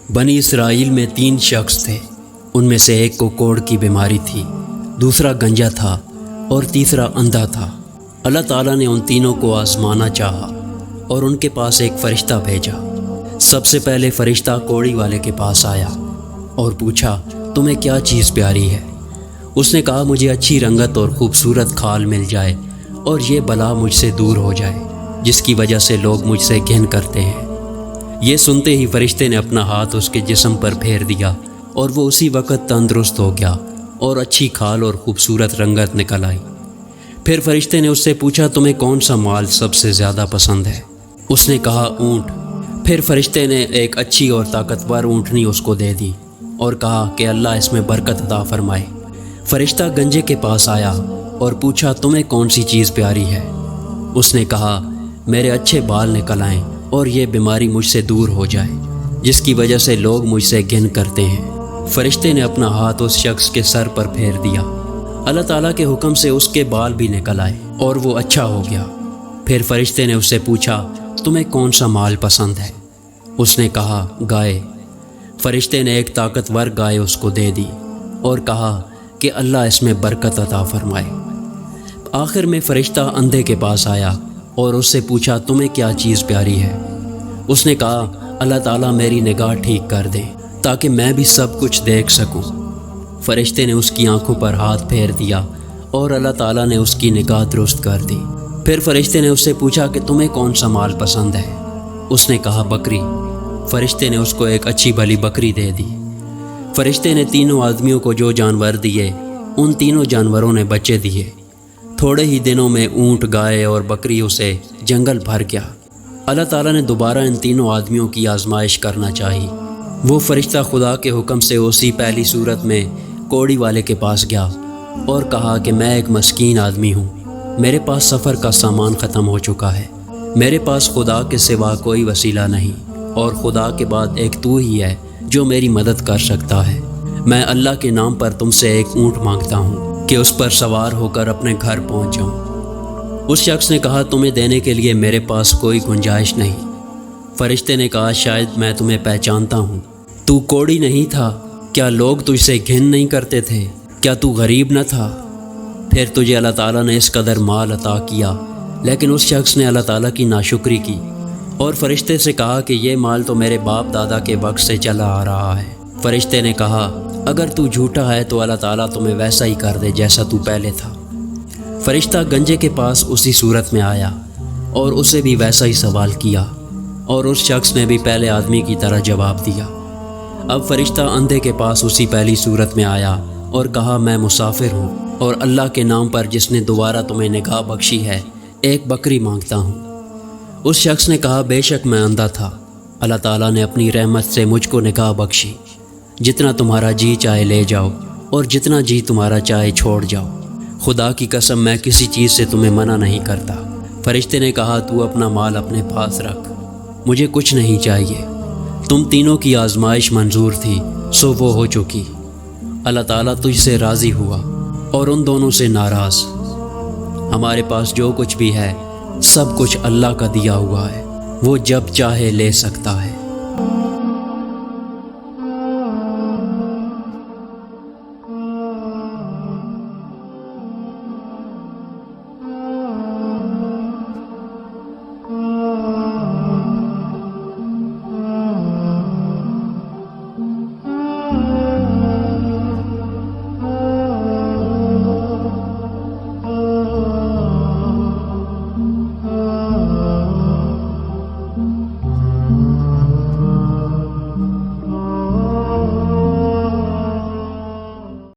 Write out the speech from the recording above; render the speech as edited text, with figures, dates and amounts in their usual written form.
بنی اسرائیل میں 3 شخص تھے۔ ان میں سے ایک کو کوڑ کی بیماری تھی، دوسرا گنجا تھا اور تیسرا اندھا تھا۔ اللہ تعالیٰ نے ان تینوں کو آزمانا چاہا اور ان کے پاس ایک فرشتہ بھیجا۔ سب سے پہلے فرشتہ کوڑی والے کے پاس آیا اور پوچھا، تمہیں کیا چیز پیاری ہے؟ اس نے کہا، مجھے اچھی رنگت اور خوبصورت کھال مل جائے اور یہ بلا مجھ سے دور ہو جائے جس کی وجہ سے لوگ مجھ سے گھن کرتے ہیں۔ یہ سنتے ہی فرشتے نے اپنا ہاتھ اس کے جسم پر پھیر دیا اور وہ اسی وقت تندرست ہو گیا اور اچھی کھال اور خوبصورت رنگت نکل آئی۔ پھر فرشتے نے اس سے پوچھا، تمہیں کون سا مال سب سے زیادہ پسند ہے؟ اس نے کہا، اونٹ۔ پھر فرشتے نے ایک اچھی اور طاقتور اونٹنی اس کو دے دی اور کہا کہ اللہ اس میں برکت عطا فرمائے۔ فرشتہ گنجے کے پاس آیا اور پوچھا، تمہیں کون سی چیز پیاری ہے؟ اس نے کہا، میرے اچھے بال نکل آئیں اور یہ بیماری مجھ سے دور ہو جائے جس کی وجہ سے لوگ مجھ سے گھن کرتے ہیں۔ فرشتے نے اپنا ہاتھ اس شخص کے سر پر پھیر دیا۔ اللہ تعالیٰ کے حکم سے اس کے بال بھی نکل آئے اور وہ اچھا ہو گیا۔ پھر فرشتے نے اس سے پوچھا، تمہیں کون سا مال پسند ہے؟ اس نے کہا، گائے۔ فرشتے نے ایک طاقتور گائے اس کو دے دی اور کہا کہ اللہ اس میں برکت عطا فرمائے۔ آخر میں فرشتہ اندھے کے پاس آیا اور اس سے پوچھا، تمہیں کیا چیز پیاری ہے؟ اس نے کہا، اللہ تعالیٰ میری نگاہ ٹھیک کر دے تاکہ میں بھی سب کچھ دیکھ سکوں۔ فرشتے نے اس کی آنکھوں پر ہاتھ پھیر دیا اور اللہ تعالیٰ نے اس کی نگاہ درست کر دی۔ پھر فرشتے نے اس سے پوچھا کہ تمہیں کون سا مال پسند ہے؟ اس نے کہا، بکری۔ فرشتے نے اس کو ایک اچھی بھلی بکری دے دی۔ فرشتے نے تینوں آدمیوں کو جو جانور دیے، ان تینوں جانوروں نے بچے دیے۔ تھوڑے ہی دنوں میں اونٹ، گائے اور بکریوں سے جنگل بھر گیا۔ اللہ تعالیٰ نے دوبارہ ان تینوں آدمیوں کی آزمائش کرنا چاہی۔ وہ فرشتہ خدا کے حکم سے اسی پہلی صورت میں کوڑی والے کے پاس گیا اور کہا کہ میں ایک مسکین آدمی ہوں، میرے پاس سفر کا سامان ختم ہو چکا ہے، میرے پاس خدا کے سوا کوئی وسیلہ نہیں اور خدا کے بعد ایک تو ہی ہے جو میری مدد کر سکتا ہے۔ میں اللہ کے نام پر تم سے ایک اونٹ مانگتا ہوں کہ اس پر سوار ہو کر اپنے گھر پہنچ جاؤں۔ اس شخص نے کہا، تمہیں دینے کے لیے میرے پاس کوئی گنجائش نہیں۔ فرشتے نے کہا، شاید میں تمہیں پہچانتا ہوں، تو کوڑی نہیں تھا؟ کیا لوگ تجھ سے گھن نہیں کرتے تھے؟ کیا تو غریب نہ تھا؟ پھر تجھے اللہ تعالیٰ نے اس قدر مال عطا کیا، لیکن اس شخص نے اللہ تعالیٰ کی ناشکری کی اور فرشتے سے کہا کہ یہ مال تو میرے باپ دادا کے وقت سے چلا آ رہا ہے۔ فرشتے نے کہا، اگر تو جھوٹا ہے تو اللہ تعالیٰ تمہیں ویسا ہی کر دے جیسا تو پہلے تھا۔ فرشتہ گنجے کے پاس اسی صورت میں آیا اور اسے بھی ویسا ہی سوال کیا اور اس شخص نے بھی پہلے آدمی کی طرح جواب دیا۔ اب فرشتہ اندھے کے پاس اسی پہلی صورت میں آیا اور کہا، میں مسافر ہوں اور اللہ کے نام پر جس نے دوبارہ تمہیں نگاہ بخشی ہے، ایک بکری مانگتا ہوں۔ اس شخص نے کہا، بے شک میں اندھا تھا، اللہ تعالیٰ نے اپنی رحمت سے مجھ کو نگاہ بخشی، جتنا تمہارا جی چاہے لے جاؤ اور جتنا جی تمہارا چاہے چھوڑ جاؤ، خدا کی قسم میں کسی چیز سے تمہیں منع نہیں کرتا۔ فرشتے نے کہا، تو اپنا مال اپنے پاس رکھ، مجھے کچھ نہیں چاہیے۔ تم تینوں کی آزمائش منظور تھی، سو وہ ہو چکی۔ اللہ تعالیٰ تجھ سے راضی ہوا اور ان دونوں سے ناراض۔ ہمارے پاس جو کچھ بھی ہے سب کچھ اللہ کا دیا ہوا ہے، وہ جب چاہے لے سکتا ہے۔